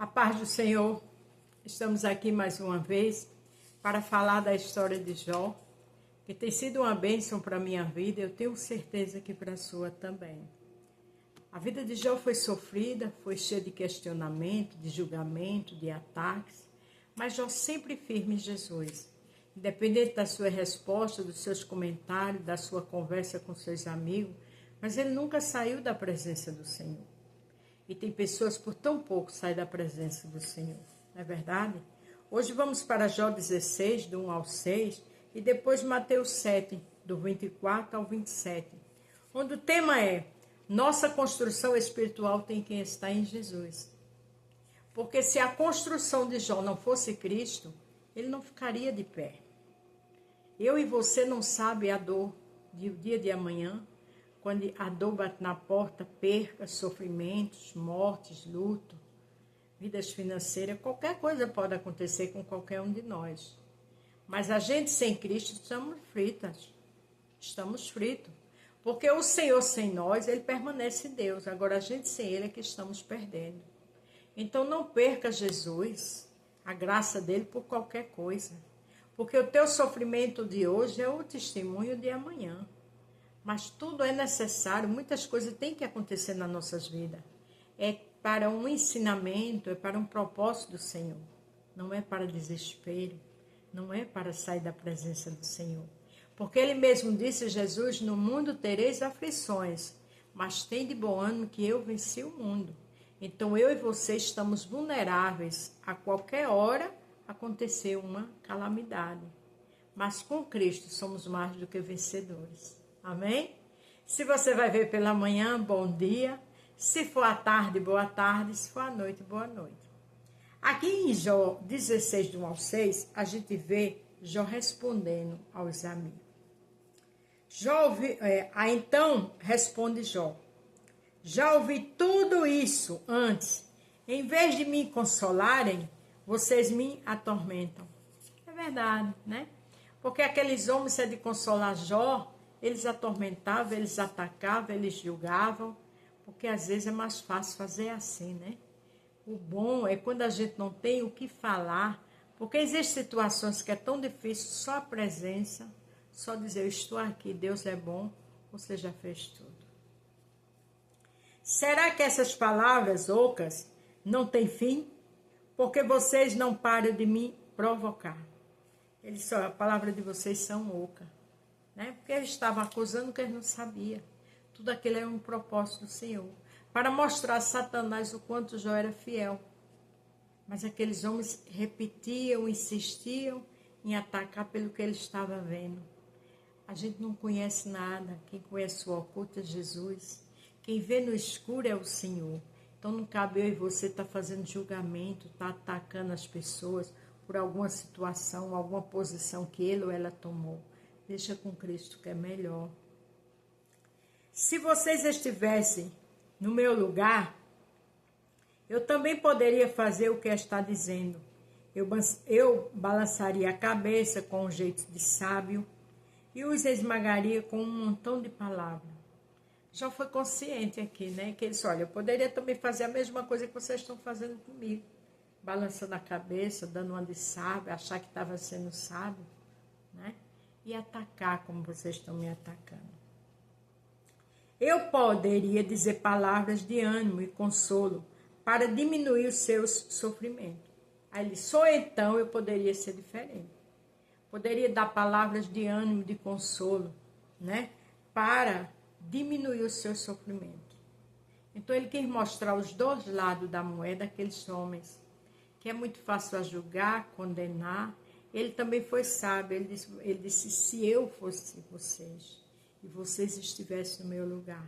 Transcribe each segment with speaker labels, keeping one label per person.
Speaker 1: A paz do Senhor, estamos aqui mais uma vez para falar da história de Jó, que tem sido uma bênção para a minha vida, eu tenho certeza que para a sua também. A vida de Jó foi sofrida, foi cheia de questionamento, de julgamento, de ataques, mas Jó sempre firme em Jesus. Independente da sua resposta, dos seus comentários, da sua conversa com seus amigos, mas ele nunca saiu da presença do Senhor. E tem pessoas por tão pouco saem da presença do Senhor, não é verdade? Hoje vamos para Jó 16, do 1 ao 6, e depois Mateus 7, do 24 ao 27, onde o tema é: nossa construção espiritual tem que estar em Jesus. Porque se a construção de Jó não fosse Cristo, ele não ficaria de pé. Eu e você não sabem a dor do dia de amanhã, quando a dor bate na porta, percas, sofrimentos, mortes, luto, vidas financeiras, qualquer coisa pode acontecer com qualquer um de nós. Mas a gente sem Cristo estamos fritos. Porque o Senhor sem nós, ele permanece Deus. Agora a gente sem ele é que estamos perdendo. Então não perca Jesus, a graça dele por qualquer coisa. Porque o teu sofrimento de hoje é o testemunho de amanhã. Mas tudo é necessário, muitas coisas têm que acontecer nas nossas vidas. É para um ensinamento, é para um propósito do Senhor. Não é para desespero, não é para sair da presença do Senhor. Porque ele mesmo disse, Jesus, no mundo tereis aflições, mas tem de bom ânimo que eu venci o mundo. Então eu e você estamos vulneráveis a qualquer hora acontecer uma calamidade. Mas com Cristo somos mais do que vencedores. Amém? Se você vai ver pela manhã, bom dia. Se for à tarde, boa tarde. Se for à noite, boa noite. Aqui em Jó 16, do 1 ao 6, a gente vê Jó respondendo aos amigos. Então responde Jó: já ouvi tudo isso antes. Em vez de me consolarem, vocês me atormentam. É verdade, né? Porque aqueles homens, se é de consolar Jó, eles atormentavam, eles atacavam, eles julgavam, porque às vezes é mais fácil fazer assim, né? O bom é quando a gente não tem o que falar, porque existem situações que é tão difícil, só a presença, só dizer eu estou aqui, Deus é bom, você já fez tudo. Será que essas palavras ocas não têm fim? Porque vocês não param de me provocar. A palavra de vocês são oca. Né? Porque eles estavam acusando o que eles não sabiam. Tudo aquilo era um propósito do Senhor. Para mostrar a Satanás o quanto Jó era fiel. Mas aqueles homens repetiam, insistiam em atacar pelo que ele estava vendo. A gente não conhece nada. Quem conhece o oculto é Jesus. Quem vê no escuro é o Senhor. Então não cabe eu e você estar fazendo julgamento, estar atacando as pessoas por alguma situação, alguma posição que ele ou ela tomou. Deixa com Cristo que é melhor. Se vocês estivessem no meu lugar, eu também poderia fazer o que está dizendo. Eu balançaria a cabeça com um jeito de sábio e os esmagaria com um montão de palavras. Já foi consciente aqui, né? Que ele disse, olha, eu poderia também fazer a mesma coisa que vocês estão fazendo comigo. Balançando a cabeça, dando uma de sábio, achar que estava sendo sábio, né? E atacar como vocês estão me atacando. Eu poderia dizer palavras de ânimo e consolo para diminuir os seus sofrimentos. Aí ele, só então eu poderia ser diferente. Poderia dar palavras de ânimo, de consolo, né? Para diminuir o seu sofrimento. Então ele quis mostrar os dois lados da moeda daqueles homens, que é muito fácil a julgar, condenar. Ele também foi sábio, ele disse, se eu fosse vocês, e vocês estivessem no meu lugar.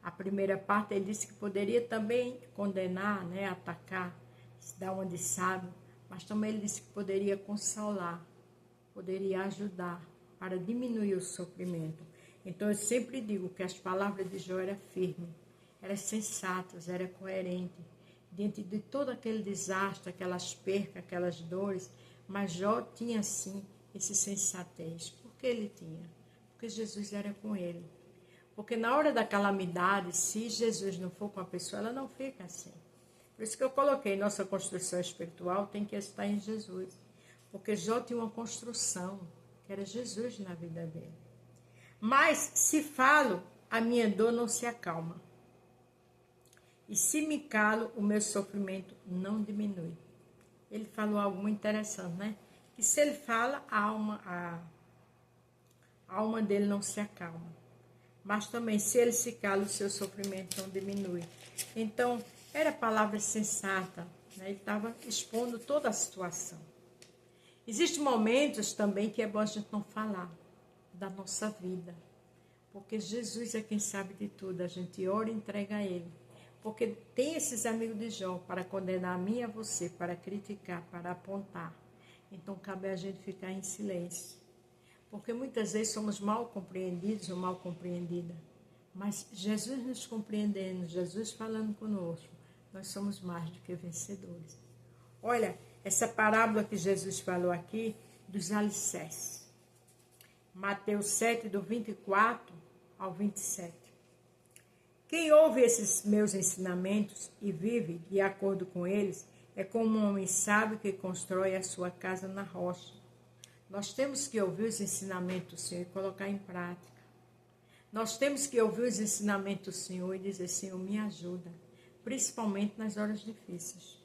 Speaker 1: A primeira parte ele disse que poderia também condenar, né, atacar, se dar uma de sábio, mas também ele disse que poderia consolar, poderia ajudar para diminuir o sofrimento. Então eu sempre digo que as palavras de Jó eram firmes, eram sensatas, eram coerentes, diante de todo aquele desastre, aquelas percas, aquelas dores, mas Jó tinha sim esse sensatez. Por que ele tinha? Porque Jesus era com ele. Porque na hora da calamidade, se Jesus não for com a pessoa, ela não fica assim. Por isso que eu coloquei, nossa construção espiritual tem que estar em Jesus. Porque Jó tinha uma construção, que era Jesus na vida dele. Mas se falo, a minha dor não se acalma. E se me calo, o meu sofrimento não diminui. Ele falou algo muito interessante, né? Que se ele fala, a alma dele não se acalma. Mas também, se ele se cala, o seu sofrimento não diminui. Então, era palavra sensata, né? Ele estava expondo toda a situação. Existem momentos também que é bom a gente não falar da nossa vida. Porque Jesus é quem sabe de tudo. A gente ora e entrega a Ele. Porque tem esses amigos de Jó para condenar a mim e a você, para criticar, para apontar. Então, cabe a gente ficar em silêncio. Porque muitas vezes somos mal compreendidos ou mal compreendida. Mas Jesus nos compreendendo, Jesus falando conosco, nós somos mais do que vencedores. Olha, essa parábola que Jesus falou aqui, dos alicerces. Mateus 7, do 24 ao 27. Quem ouve esses meus ensinamentos e vive de acordo com eles, é como um homem sábio que constrói a sua casa na rocha. Nós temos que ouvir os ensinamentos do Senhor e colocar em prática. Nós temos que ouvir os ensinamentos do Senhor e dizer, Senhor, me ajuda, principalmente nas horas difíceis.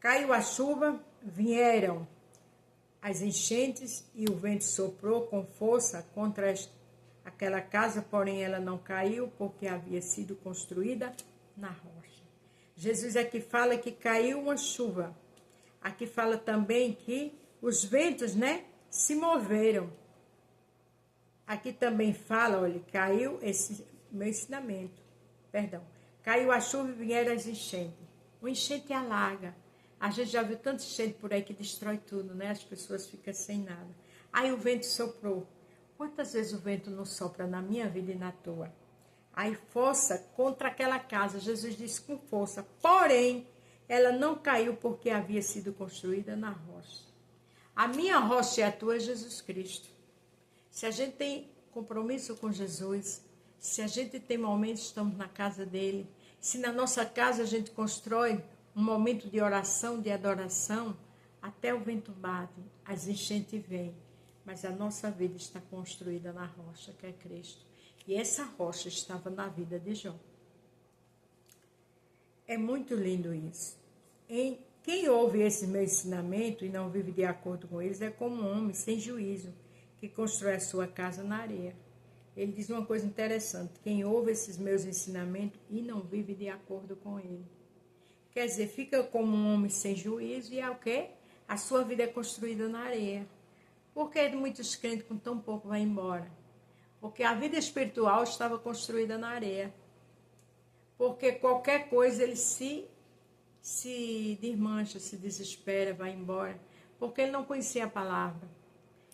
Speaker 1: Caiu a chuva, vieram as enchentes e o vento soprou com força contra aquela casa, porém ela não caiu porque havia sido construída na rocha. Jesus aqui fala que caiu uma chuva. Aqui fala também que os ventos, né, se moveram. Aqui também fala, olha, caiu esse meu ensinamento. Perdão. Caiu a chuva e vieram as enchentes. O enchente alaga. A gente já viu tanta enchente por aí que destrói tudo, né? As pessoas ficam sem nada. Aí o vento soprou. Quantas vezes o vento não sopra na minha vida e na tua? Aí força contra aquela casa. Jesus disse com força. Porém, ela não caiu porque havia sido construída na rocha. A minha rocha e a tua é Jesus Cristo. Se a gente tem compromisso com Jesus, se a gente tem momentos, estamos na casa dele, se na nossa casa a gente constrói um momento de oração, de adoração, até o vento bate, as enchentes vêm, mas a nossa vida está construída na rocha, que é Cristo. E essa rocha estava na vida de Jó. É muito lindo isso. Quem ouve esse meu ensinamento e não vive de acordo com eles é como um homem sem juízo, que constrói a sua casa na areia. Ele diz uma coisa interessante, quem ouve esses meus ensinamentos e não vive de acordo com ele. Quer dizer, fica como um homem sem juízo e é o quê? A sua vida é construída na areia. Por que muitos crentes com tão pouco vão embora? Porque a vida espiritual estava construída na areia. Porque qualquer coisa ele se desmancha, se desespera, vai embora. Porque ele não conhecia a palavra.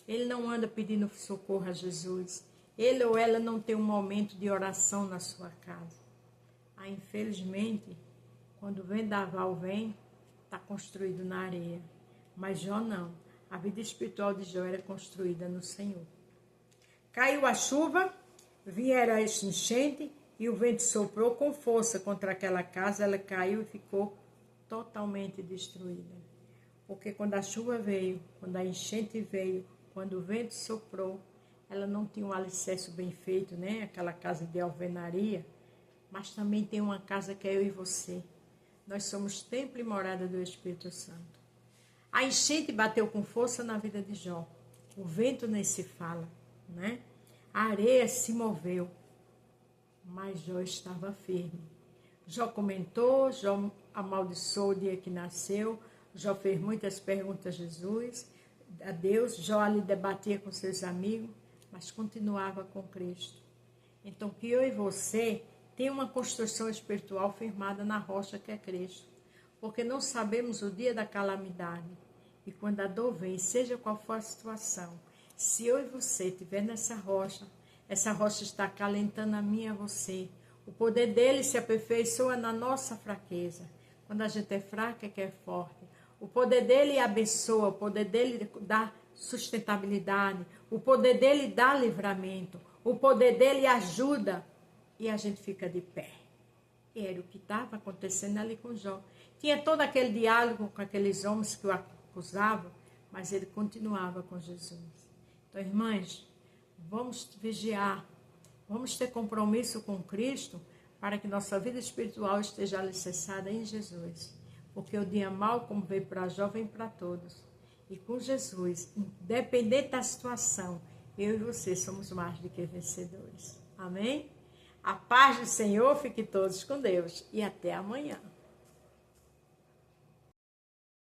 Speaker 1: Ele não anda pedindo socorro a Jesus. Ele ou ela não tem um momento de oração na sua casa. Aí, infelizmente, quando o vendaval vem, está construído na areia. Mas Jó não. A vida espiritual de Jó era construída no Senhor. Caiu a chuva, vieram as enchentes e o vento soprou com força contra aquela casa. Ela caiu e ficou totalmente destruída. Porque quando a chuva veio, quando a enchente veio, quando o vento soprou, ela não tinha um alicerce bem feito, né? Aquela casa de alvenaria, mas também tem uma casa que é eu e você. Nós somos templo e morada do Espírito Santo. A enchente bateu com força na vida de Jó. O vento nem se fala, né? A areia se moveu, mas Jó estava firme. Jó comentou, Jó amaldiçoou o dia que nasceu, Jó fez muitas perguntas a Deus, Jó ali debatia com seus amigos, mas continuava com Cristo. Então, que eu e você tenham uma construção espiritual firmada na rocha que é Cristo, porque não sabemos o dia da calamidade. E quando a dor vem, seja qual for a situação, se eu e você estiver nessa rocha, essa rocha está acalentando a mim e a você. O poder dele se aperfeiçoa na nossa fraqueza. Quando a gente é fraca, é que é forte. O poder dele abençoa, o poder dele dá sustentabilidade, o poder dele dá livramento, o poder dele ajuda e a gente fica de pé. E era o que estava acontecendo ali com Jó. Tinha todo aquele diálogo com aqueles homens que o acusavam, mas ele continuava com Jesus. Então, irmãs, vamos vigiar, vamos ter compromisso com Cristo para que nossa vida espiritual esteja alicerçada em Jesus. Porque o dia mau, como veio para Jó, vem para todos. E com Jesus, independente da situação, eu e você somos mais do que vencedores. Amém? A paz do Senhor, fique todos com Deus. E até amanhã.